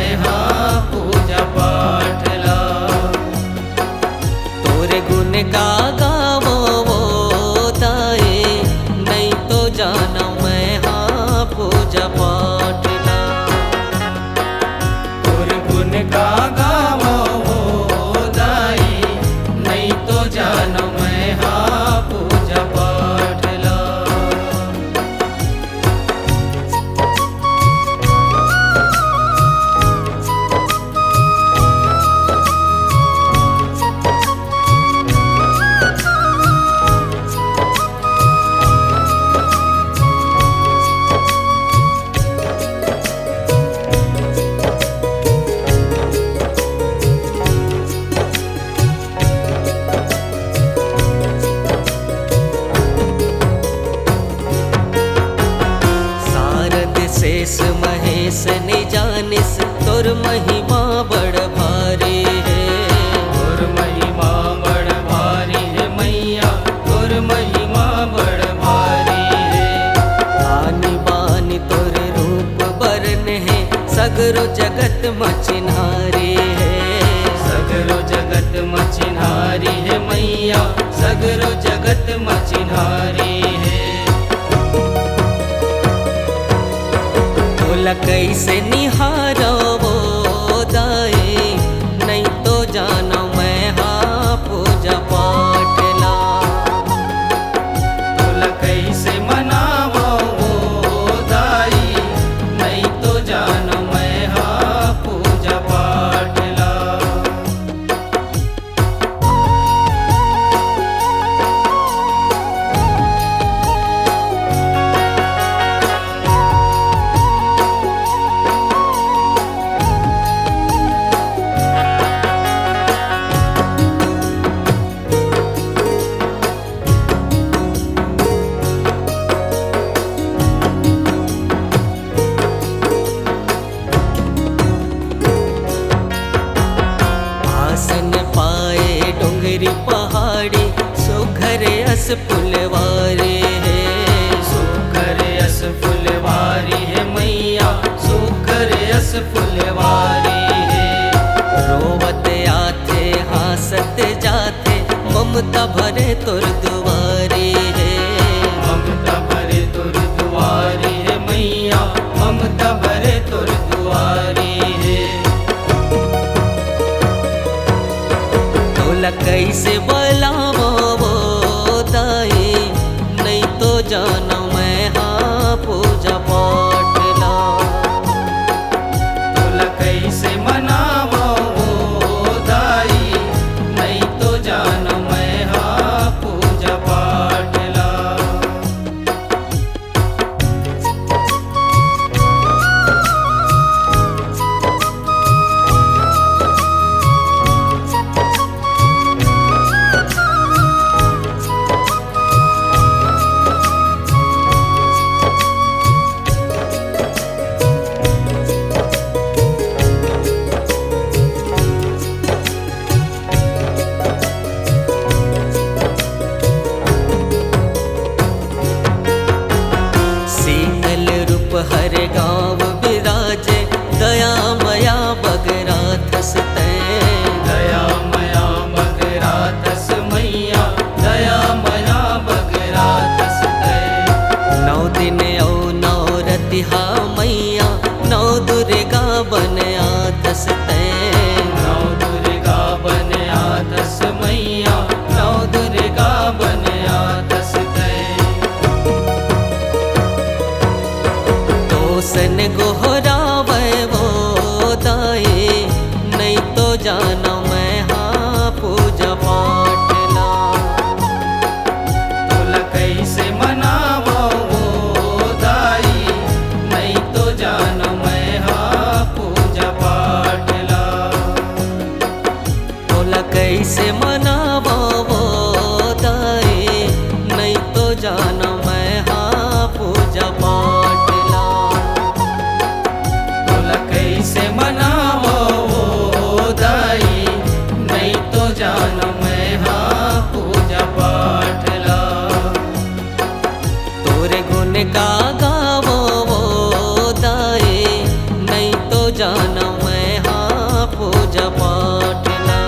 मैं हाँ पूजा पाठ ला। तोरे गुण का गावो वो दाए, नहीं तो जाना मैं हाँ पूजा पाठ ला। तोर गुण का गावो वो दाई, नहीं तो जानो मैं हाँ पूजा पाठ ला। शेष महेश ने जानिस तोर महिमा बड़ भारी है। तोर महिमा बड़ भारी है मैया, तोर महिमा बड़ भारी है। आनी बानी तोर रूप बरन है, सगरो जगत मचिन्हारी है। सगरो जगत मचिन्हारी है मैया, सगरो जगत मचिन्हारी है। बोला कैसे निहारो वो दाए, नहीं तो जानो मैं हाँ पूजा पाठ ला। बोला कैसे मनावो वो दाई, नहीं तो जानो मैं हाँ पूजा पाठ ला। आसन पाए डोंगरी पहाड़ी, सुघर अस फुलवारे है। सुखर यस फुलवारी है मैया, सुखर यस फुलवारी है। रोवत आथे हासत जाथे, ममता भरे तोर दुआरे है। ममता भरे तोर दुआरी है मैया, ममता भरे तोर दुआरी है। तोला कैसे बलावो वो दाए, नहीं तो जानो मैं हाँ पूजा पाठ ला। तोला कैसे मनावो वो दाई, नहीं तो जानो मैं हाँ पूजा पाठ ला। शीतल रूप हर गाँव विराजे, दया मया बगराथ सतै। दया मया बगरातस मैया, दया मया बगरातस तै। नौ दिन औ नौ रतिहा मैया, नौ दुर्गा बन आतस तै। नौ दुर्गा बन आतस मैया, नौ दुर्गा बन आतस तै। तोसन गोहरावे वो दाए, नहीं तो जानो मैं हाँ पूजा पाठ ला। तोला कैसे मनावो वो दाई, नहीं तो जानो मैं हाँ पूजा पाठ ला। पूजा पाठला।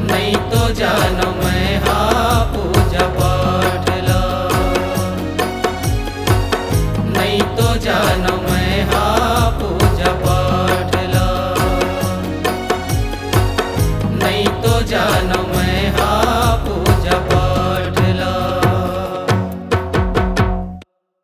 नहीं तो जानो मैं हाँ पूजा पाठला। नहीं तो जानो मैं हाँ पूजा पाठला। नहीं तो जानो